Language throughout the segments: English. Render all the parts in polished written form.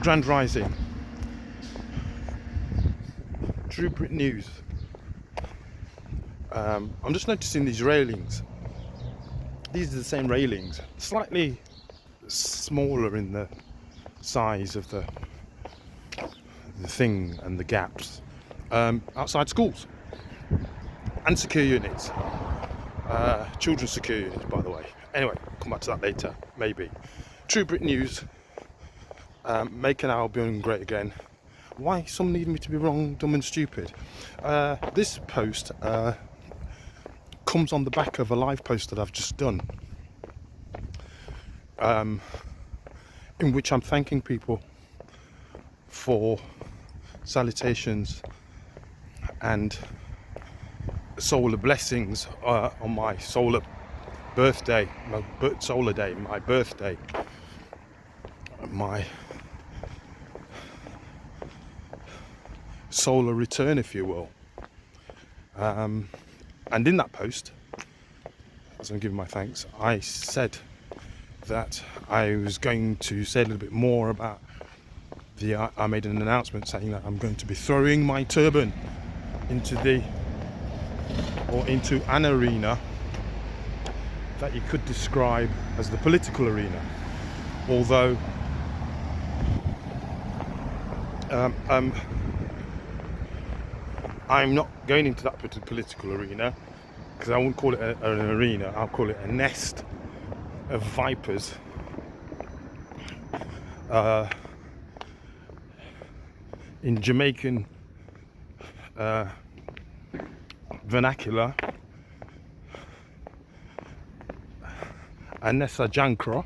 Grand Rising. True Brit News. I'm just noticing these railings. These are the same railings, slightly smaller in the size of the thing and the gaps, outside schools and secure units, children's secure units, by the way. Anyway, come back to that later, maybe. True Brit News. Making Albion great again. Why some need me to be wrong, dumb and stupid. This post comes on the back of a live post that I've just done, in which I'm thanking people for salutations and solar blessings on my solar birthday, solar day, my birthday, my solar return, if you will. And in that post, as I'm giving my thanks, I said that I was going to say a little bit more about I made an announcement saying that I'm going to be throwing my turban into an arena that you could describe as the political arena, although I'm not going into that political arena, because I won't call it an arena. I'll call it a nest of vipers, in Jamaican vernacular, Anessa Jankra,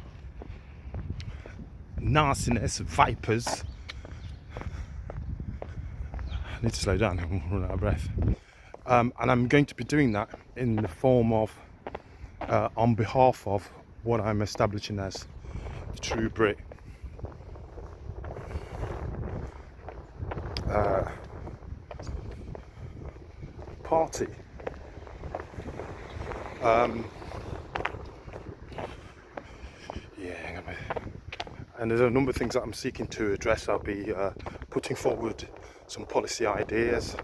nastiness, vipers. I need to slow down, I'm running out of breath. And I'm going to be doing that in the form of, on behalf of what I'm establishing as the True Brit party. And there's a number of things that I'm seeking to address. I'll be putting forward some policy ideas.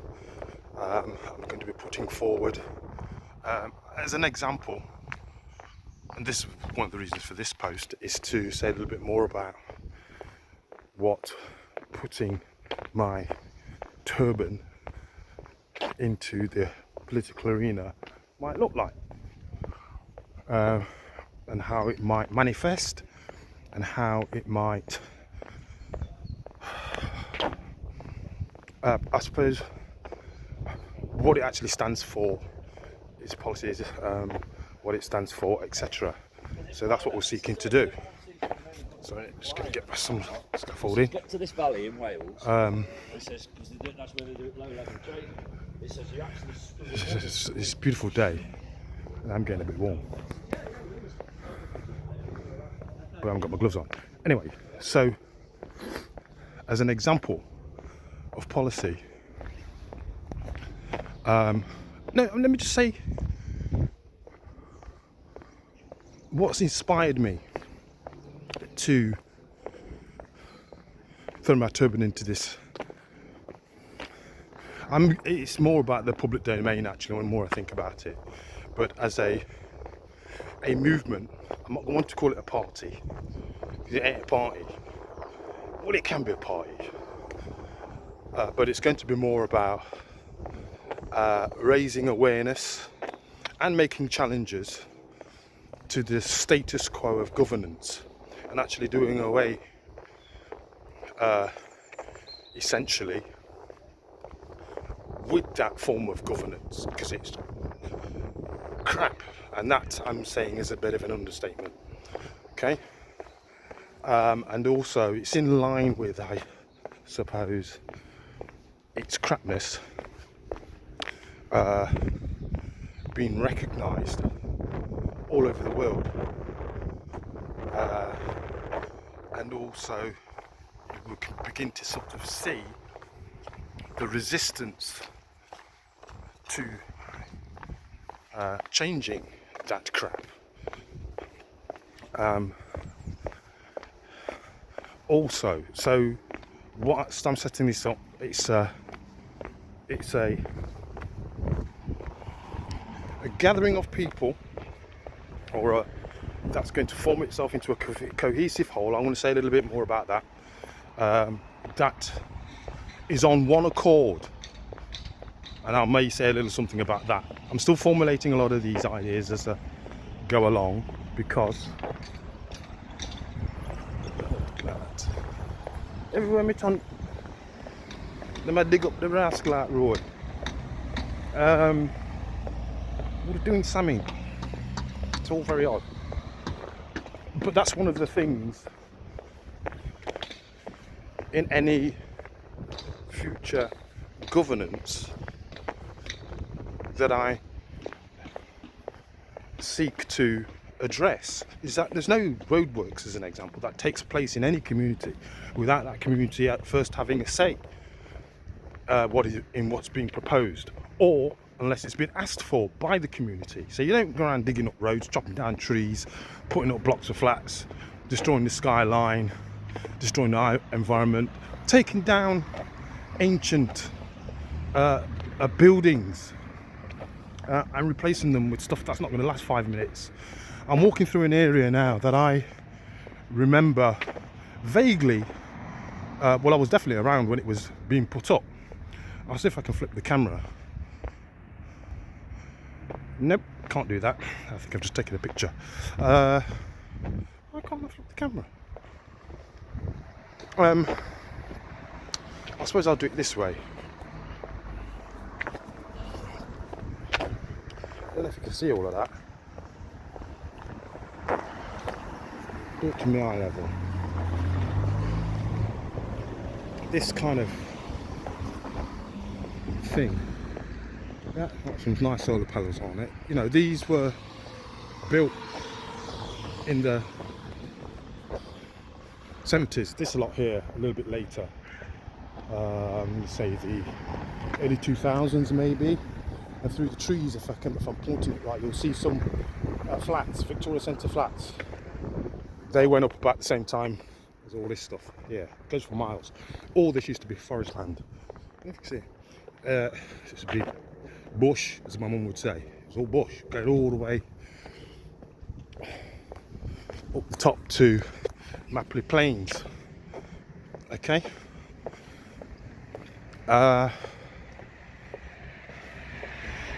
I'm going to be putting forward, as an example, and this is one of the reasons for this post, is to say a little bit more about what putting my turban into the political arena might look like, and how it might manifest, and how it might, I suppose, what it actually stands for, its policies, what it stands for, etc. So that's what we're seeking to do. So I'm just going to get some scaffolding. Get to this valley in Wales. It says, because that's where they do it low level training. It says you actually. It's a beautiful day, and I'm getting a bit warm, but I haven't got my gloves on. Anyway, so as an example of policy, no, let me just say what's inspired me to throw my turban into this. It's more about the public domain, actually, the more I think about it. But as a movement, I'm not going to call it a party, because it ain't a party. Well, it can be a party, but it's going to be more about raising awareness and making challenges to the status quo of governance, and actually doing away, essentially, with that form of governance, because it's crap, and that, I'm saying, is a bit of an understatement. Okay, and also it's in line with, I suppose, its crapness being recognised all over the world, and also we can begin to sort of see the resistance to changing that crap. also, so whilst I'm setting this up, it's a gathering of people, or that's going to form itself into a cohesive whole. I'm going to say a little bit more about that. That is on one accord, and I may say a little something about that. I'm still formulating a lot of these ideas as I go along, because everywhere me turn, they might dig up the rascal out road. What are doing something? It's all very odd. But that's one of the things in any future governance that I seek to address, is that there's no roadworks, as an example, that takes place in any community without that community at first having a say what's being proposed, or unless it's been asked for by the community. So you don't go around digging up roads, chopping down trees, putting up blocks of flats, destroying the skyline, destroying the environment, taking down ancient buildings and replacing them with stuff that's not going to last 5 minutes. I'm walking through an area now that I remember vaguely, well, I was definitely around when it was being put up. I'll see if I can flip the camera. Nope, can't do that. I think I've just taken a picture. Why can't I flip the camera? I suppose I'll do it this way. I don't know if you can see all of that. Do it to my eye level. This kind of thing. Yeah, got some nice solar panels on it. You know, these were built in the 70s. This a lot here, a little bit later. Say the early 2000s maybe. And through the trees, if I'm pointing it right, you'll see some flats, Victoria Centre flats. They went up about the same time as all this stuff. Yeah, it goes for miles. All this used to be forest land. You can see it. This would be bush, as my mum would say. It was all bush, going all the way up the top to Mapley Plains. Okay.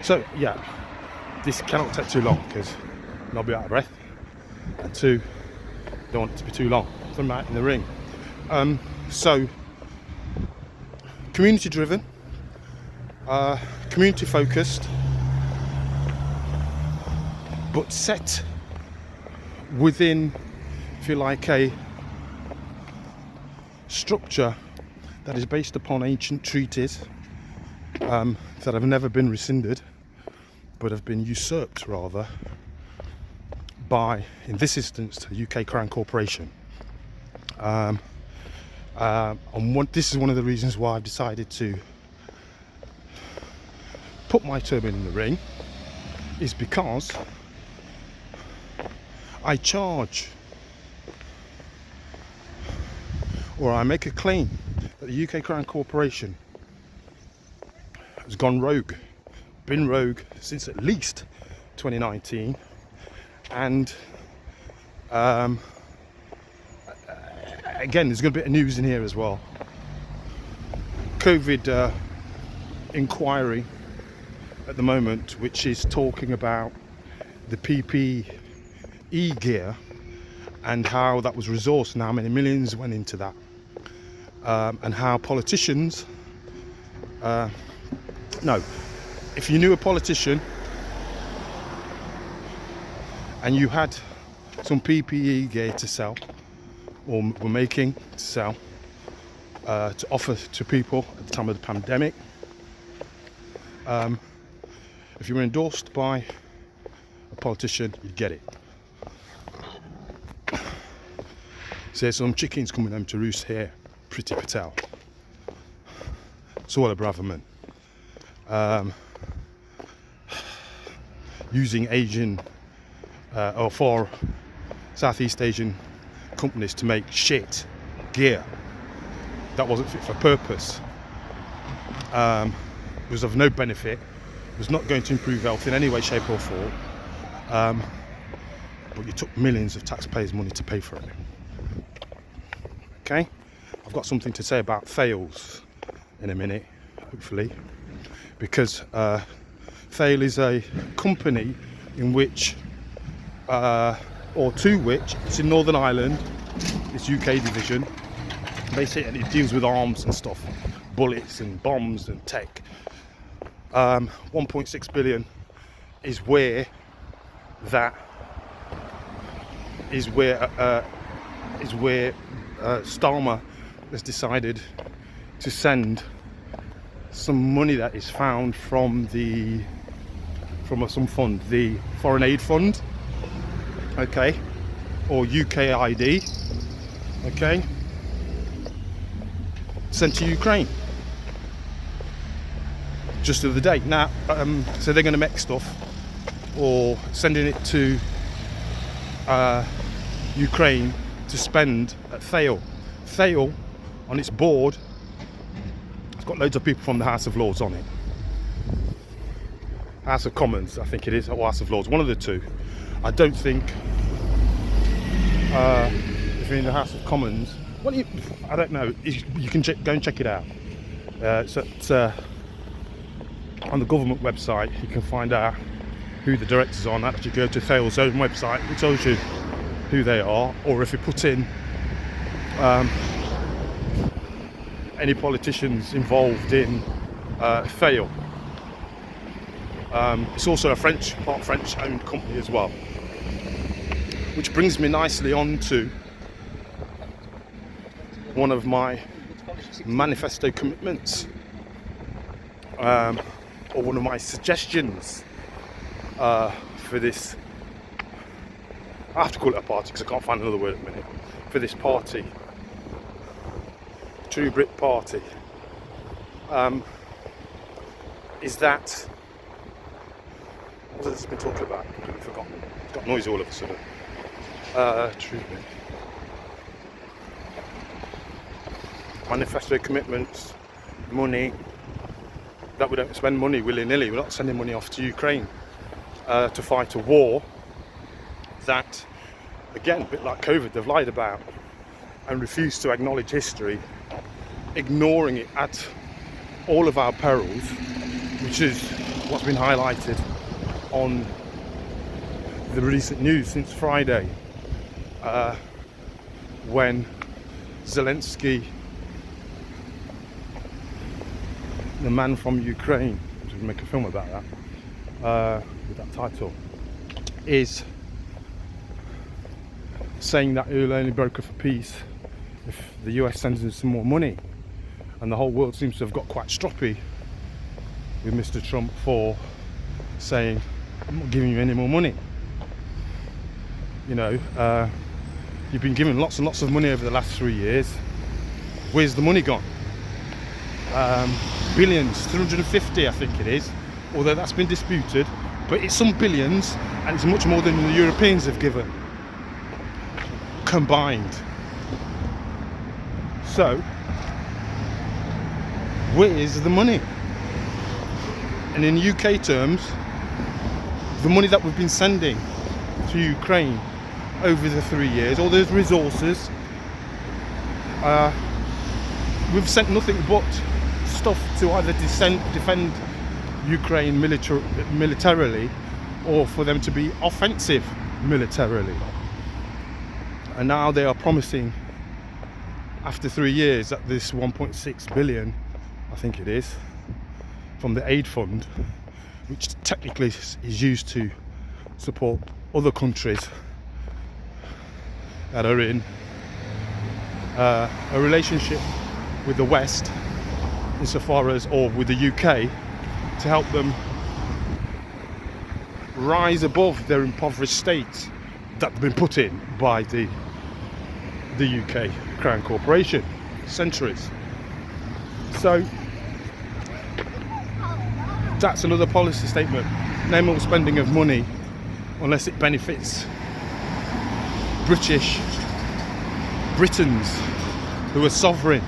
So yeah, this cannot take too long because I'll be out of breath, and two, don't want it to be too long. So I'm out in the ring. So community driven, community focused, but set within, if you like, a structure that is based upon ancient treaties that have never been rescinded, but have been usurped rather by, in this instance, the UK Crown Corporation. And this is one of the reasons why I've decided to put my turbine in the ring, is because I charge, or I make a claim, that the UK Crown Corporation has gone rogue, been rogue since at least 2019, and again, there's going to be a bit of news in here as well. COVID inquiry at the moment, which is talking about the PPE gear and how that was resourced and how many millions went into that, and how politicians, no, if you knew a politician and you had some PPE gear to sell, or were making to sell, to offer to people at the time of the pandemic, if you were endorsed by a politician, you'd get it. So there's some chickens coming home to roost here, Priti Patel, Swallow Braverman, using Asian or for Southeast Asian companies to make shit gear that wasn't fit for purpose, was of no benefit, was not going to improve health in any way, shape or form, but you took millions of taxpayers' money to pay for it. Okay, I've got something to say about Thales in a minute, hopefully, because Thales is a company in which, or to which, it's in Northern Ireland, it's UK division, basically it deals with arms and stuff, bullets and bombs and tech. 1.6 billion is where Starmer has decided to send some money that is found from some fund, the Foreign Aid Fund, okay, or UKID, okay, sent to Ukraine just the other day. Now, so they're going to make stuff or sending it to Ukraine to spend at Thale. Thale, on its board, it's got loads of people from the House of Lords on it. House of Commons, I think it is, or House of Lords, one of the two. I don't think if you're in the House of Commons, I don't know, you can go and check it out. It's at, on the government website, you can find out who the directors are on that. You go to Thale's own website, it tells you who they are, or if you put in any politicians involved in Thale. It's also a part French owned company as well, which brings me nicely on to one of my manifesto commitments, or one of my suggestions for this, I have to call it a party because I can't find another word at the minute, for this party, True Brit Party, is that, what has this been talking about? I completely forgotten. It's got noisy all of a sudden. True Brit. Manifesto commitments, money, that we don't spend money willy-nilly. We're not sending money off to Ukraine to fight a war that, again, a bit like COVID, they've lied about and refused to acknowledge history, ignoring it at all of our perils, which is what's been highlighted on the recent news since Friday, when Zelenskys, the man from Ukraine, which would make a film about that, with that title, is saying that he'll only broker for peace if the US sends him some more money. And the whole world seems to have got quite stroppy with Mr. Trump for saying, I'm not giving you any more money. You know, you've been given lots and lots of money over the last 3 years. Where's the money gone? Billions, 350 I think it is, although that's been disputed, but it's some billions, and it's much more than the Europeans have given combined. So where is the money? And in UK terms, the money that we've been sending to Ukraine over the 3 years, all those resources, we've sent nothing but stuff to either defend Ukraine militarily, or for them to be offensive militarily. And now they are promising, after 3 years, that this 1.6 billion, I think it is, from the aid fund, which technically is used to support other countries that are in a relationship with the West, insofar as, or with the UK, to help them rise above their impoverished state that have been put in by the UK Crown Corporation centuries. So that's another policy statement. No more spending of money unless it benefits Britons who are sovereign,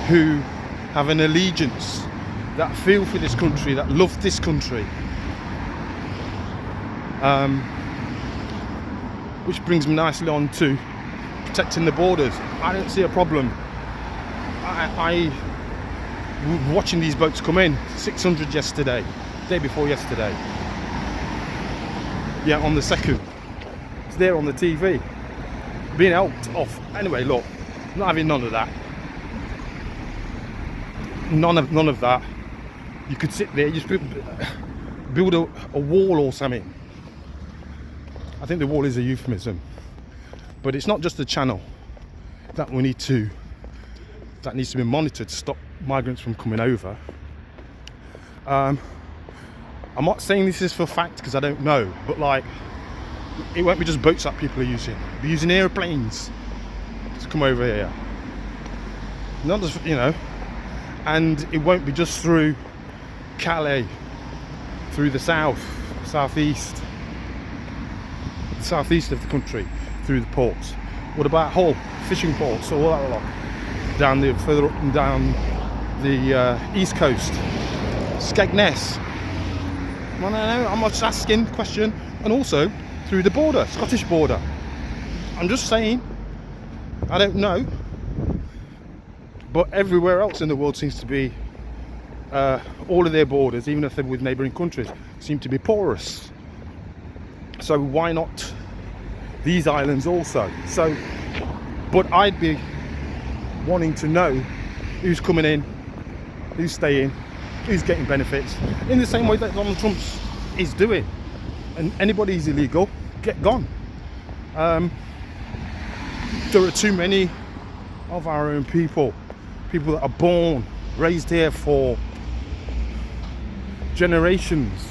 who have an allegiance, that feel for this country, that love this country. Which brings me nicely on to protecting the borders. I don't see a problem. I watching these boats come in, 600 yesterday, day before yesterday. Yeah, on the 2nd. It's there on the TV. Being helped off. Anyway, look, I'm not having none of that. None of that. You could sit there, just build a wall or something. I think the wall is a euphemism, but it's not just the channel that needs to be monitored to stop migrants from coming over. I'm not saying this is for fact because I don't know, but like, it won't be just boats that people are using. They're using airplanes to come over here. Not just, you know, and it won't be just through Calais, through the southeast of the country, through the ports. What about Hull, fishing ports, or all that lot? Further up and down the east coast, Skegness. Well, no, I'm just asking the question, and also through the border, Scottish border. I'm just saying, I don't know, but everywhere else in the world seems to be, all of their borders, even if they're with neighbouring countries, seem to be porous. So why not these islands also? So, but I'd be wanting to know who's coming in, who's staying, who's getting benefits, in the same way that Donald Trump is doing. And anybody who's illegal, get gone. There are too many of our own people that are born, raised here for generations,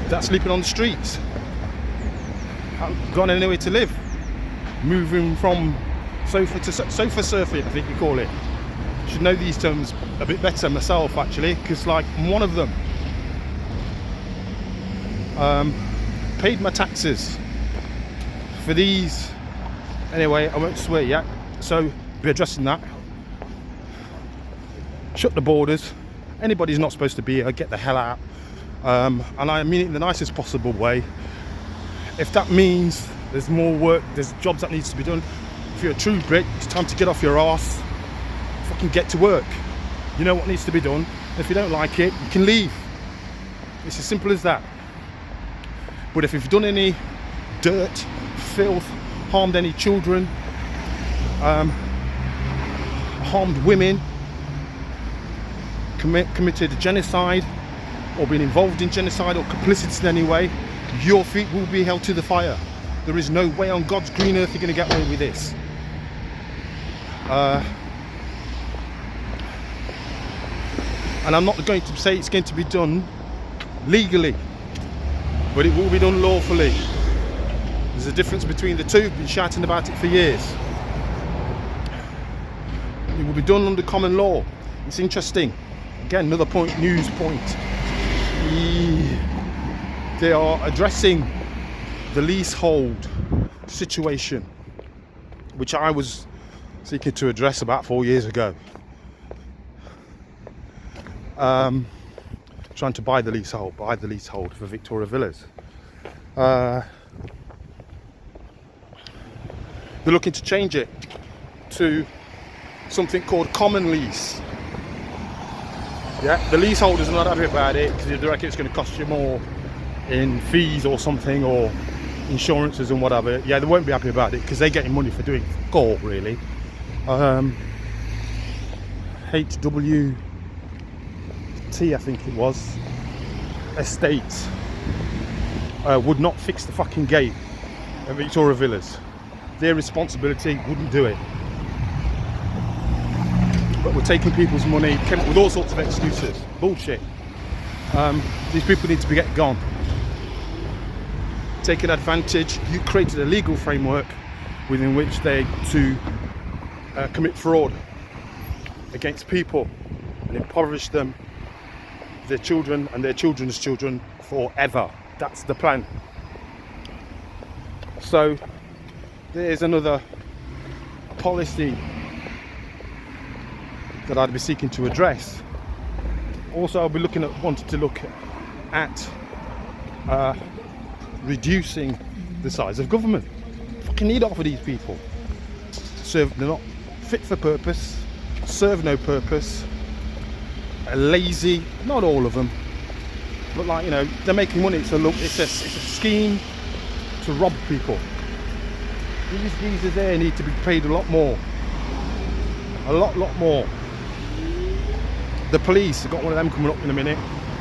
that's sleeping on the streets, haven't got anywhere to live, moving from sofa to sofa surfing, I think you call it. Should know these terms a bit better myself, actually, because like I'm one of them. Paid my taxes for these. Anyway, I won't swear yet, so be addressing that. Shut the borders. Anybody's not supposed to be here, get the hell out. And I mean it in the nicest possible way. If that means there's more work, there's jobs that needs to be done, if you're a true Brit, it's time to get off your arse, fucking get to work. You know what needs to be done. If you don't like it, you can leave. It's as simple as that. But if you've done any dirt, filth, harmed any children, harmed women, committed genocide, or been involved in genocide or complicit in any way, your feet will be held to the fire. There is no way on God's green earth you're going to get away with this. And I'm not going to say it's going to be done legally, but it will be done lawfully. There's a difference between the two. I've been shouting about it for years. It will be done under common law. It's interesting. Again, another point, news point. They are addressing the leasehold situation, which I was seeking to address about 4 years ago. Trying to buy the leasehold for Victoria Villas. They're looking to change it to something called common lease. Yeah, the leaseholders are not happy about it because they reckon it's going to cost you more in fees or something, or insurances and whatever. Yeah, they won't be happy about it because they're getting money for doing all, really. HWT, I think it was, Estates would not fix the fucking gate at Victoria Villas. Their responsibility, wouldn't do it. But we're taking people's money, came up with all sorts of excuses. Bullshit. These people need to be get gone. Taking advantage. You created a legal framework within which they to commit fraud against people and impoverish them, their children and their children's children forever. That's the plan. So there's another policy that I'd be seeking to address. Also, I'll be wanting to look at reducing the size of government. Fucking need half of these people. They're not fit for purpose, serve no purpose, are lazy. Not all of them, but like, you know, they're making money. It's a scheme to rob people. These geezers there need to be paid a lot more. A lot more. The police, I've got one of them coming up in a minute,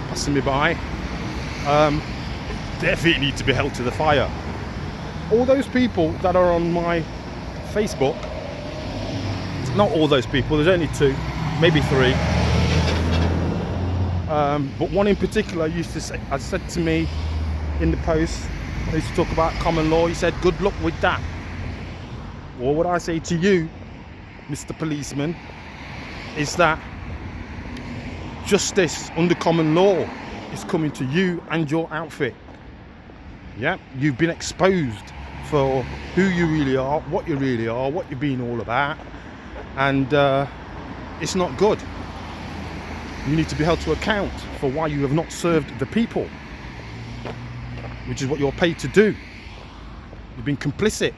passing me by. Their feet need to be held to the fire. All those people that are on my Facebook, not all those people, there's only 2, maybe 3. But one in particular said to me in the post, I used to talk about common law, he said, good luck with that. Well, what I say to you, Mr. Policeman, is that justice under common law is coming to you and your outfit. Yeah, you've been exposed for who you really are, what you really are, what you've been all about, and it's not good. You need to be held to account for why you have not served the people, which is what you're paid to do. You've been complicit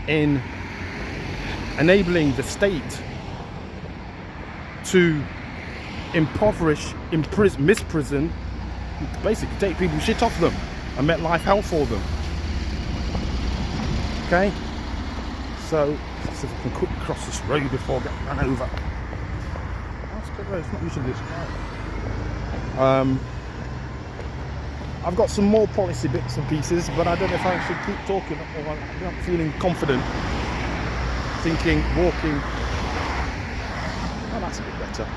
in enabling the state to impoverish, misprison, basically take people's shit off them and make life hell for them. Okay? So, let's see if I can quickly cross this road before I get run over. That's a good road, it's not usually this wide. I've got some more policy bits and pieces, but I don't know if I should keep talking or I'm not feeling confident. Thinking, walking. Oh, that's a bit better.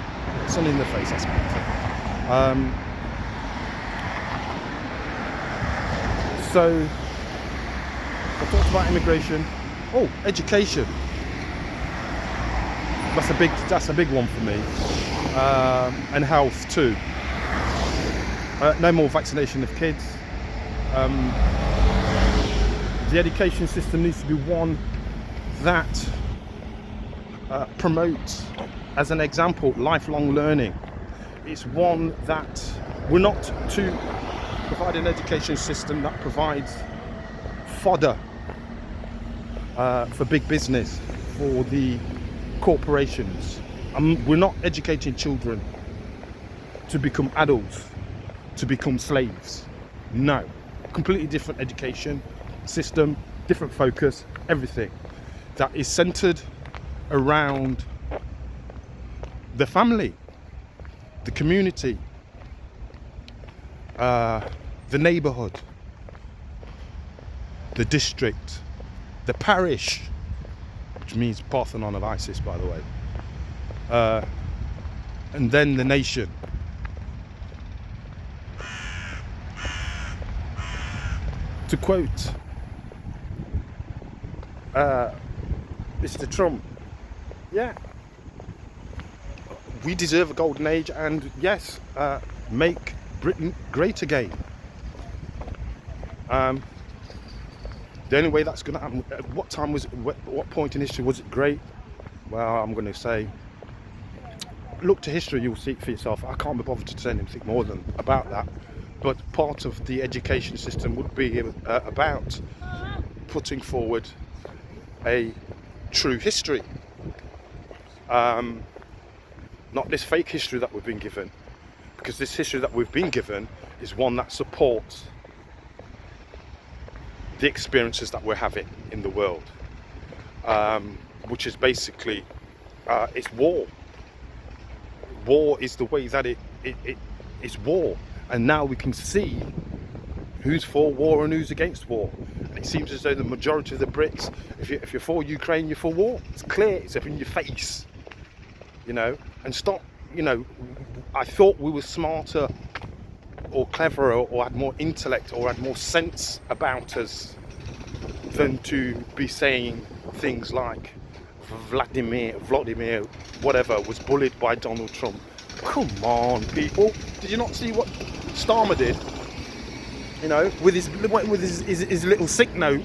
Sun in the face, that's better. So, I talked about immigration. Oh, education. That's a big one for me. And health too. No more vaccination of kids. The education system needs to be one that promotes, as an example, lifelong learning. It's one that we're not to provide an education system that provides fodder for big business, for the corporations. We're not educating children to become adults, to become slaves. No, completely different education system, different focus, everything that is centered around the family, the community, the neighborhood, the district, the parish, which means Parthenon of ISIS, by the way, and then the nation. To quote Mr. Trump, yeah, we deserve a golden age, and yes, make Britain great again. The only way that's going to happen, at what point in history was it great? Well, I'm going to say, look to history, you'll see it for yourself. I can't be bothered to say anything more than about that. But part of the education system would be about putting forward a true history. Not this fake history that we've been given, because this history that we've been given is one that supports the experiences that we're having in the world, which is basically it's war. War is the way that it is war. And now we can see who's for war and who's against war. And it seems as though the majority of the Brits, if you're for Ukraine, you're for war. It's clear, it's up in your face, you know. And stop, you know, I thought we were smarter or cleverer or had more intellect or had more sense about us than to be saying things like Vladimir, whatever, was bullied by Donald Trump. Come on, people. Did you not see what Starmer did? You know, with his little sick note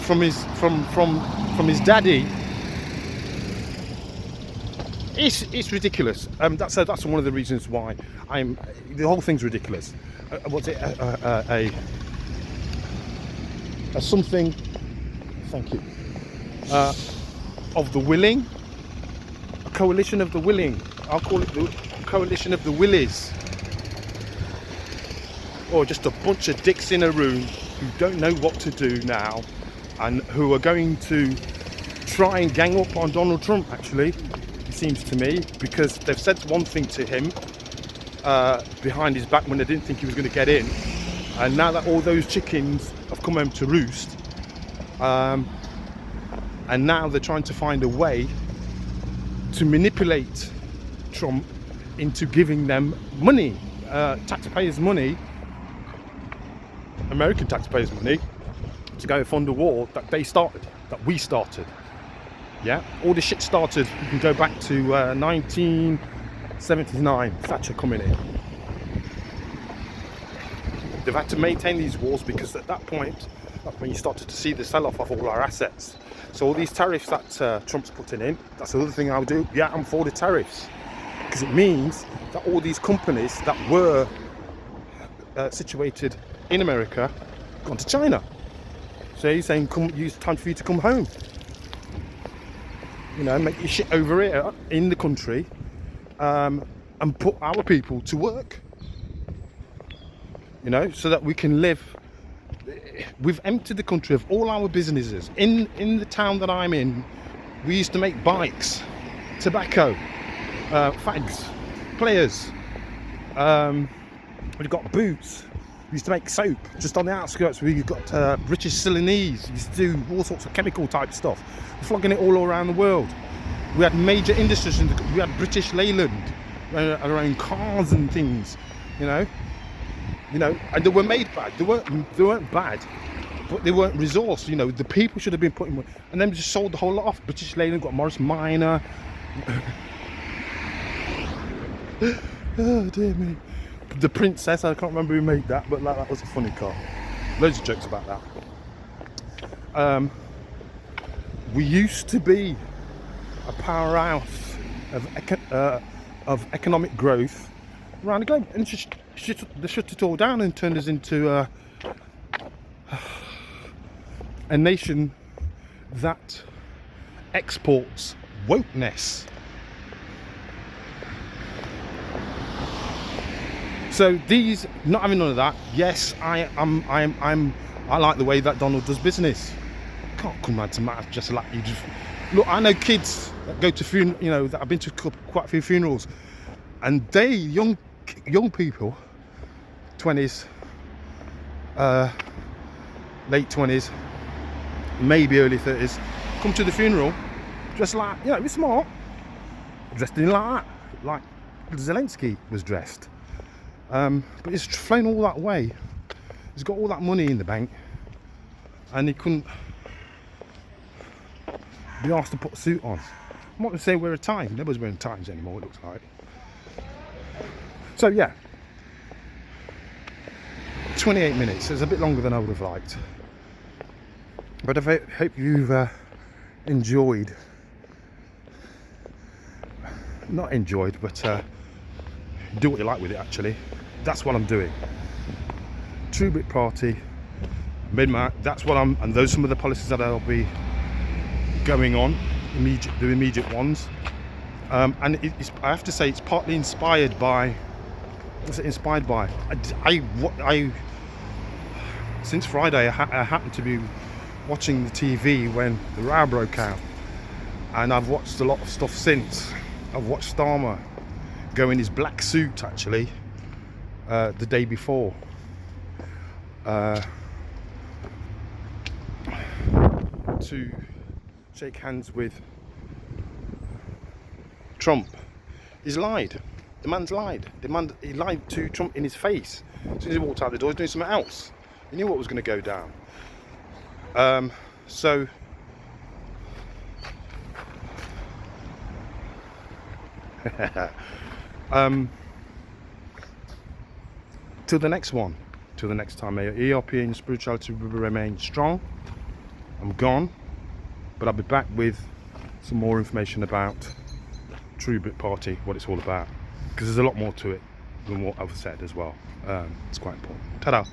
from his daddy. It's ridiculous. That's one of the reasons why the whole thing's ridiculous. What's it? A something. Thank you. Of the willing. A coalition of the willing. I'll call it the coalition of the willies. Or just a bunch of dicks in a room who don't know what to do now, and who are going to try and gang up on Donald Trump, actually, it seems to me, because they've said one thing to him behind his back when they didn't think he was going to get in, and now that all those chickens have come home to roost, and now they're trying to find a way to manipulate Trump into giving them money, taxpayers' money, American taxpayers' money, to go fund a war that we started. Yeah, all this shit started. You can go back to 1979, Thatcher coming in. They've had to maintain these wars because at that point, that's when you started to see the sell-off of all our assets. So all these tariffs that Trump's putting in, that's the other thing I'll do. Yeah, I'm for the tariffs, because it means that all these companies that were situated in America gone to China. So he's saying, it's time for you to come home. You know, make your shit over here in the country, and put our people to work. You know, so that we can live. We've emptied the country of all our businesses. In the town that I'm in, we used to make bikes, tobacco, fags, players. We've got boots. We used to make soap just on the outskirts. We've got British Zelenskys. We used to do all sorts of chemical type stuff. We're flogging it all around the world. We had major industries. We had British Leyland, our own cars and things. You know, and they were made bad. They weren't bad, but they weren't resourced. You know, the people should have been putting more, and then we just sold the whole lot off. British Leyland got Morris Minor. Oh dear me. The Princess, I can't remember who made that, but that was a funny car. Loads of jokes about that. We used to be a powerhouse of economic growth around the globe, and they shut it all down and turned us into a nation that exports wokeness. So these, not having none of that. Yes, I like the way that Donald does business. Can't come round to matters just like you just look. I know kids that go to that I've been to quite a few funerals, and they young people, 20s, late 20s, maybe early 30s, come to the funeral dressed like, we're smart, dressed in like that, like Zelensky was dressed. But he's flown all that way. He's got all that money in the bank, and he couldn't be asked to put a suit on. I'm not going to say wear a tie. Nobody's wearing ties anymore, it looks like. So yeah, 28 minutes. It's a bit longer than I would have liked. But I hope you've enjoyed. Not enjoyed, but do what you like with it, actually. That's what I'm doing. True Brit Party, mid-March, that's what and those are some of the policies that I'll be going on, the immediate ones. And I have to say, it's partly inspired by, what's it inspired by? Since Friday, I happened to be watching the TV when the row broke out. And I've watched a lot of stuff since. I've watched Starmer go in his black suit, actually, the day before, to shake hands with Trump. He's lied. The man's lied. He lied to Trump in his face. As soon as he walked out the door, he was doing something else. He knew what was going to go down. So till the next one, Till the next time, may your European spirituality remain strong. I'm gone, but I'll be back with some more information about True Brit Party, what it's all about, because there's a lot more to it than what I've said as well. It's quite important. Ta-da!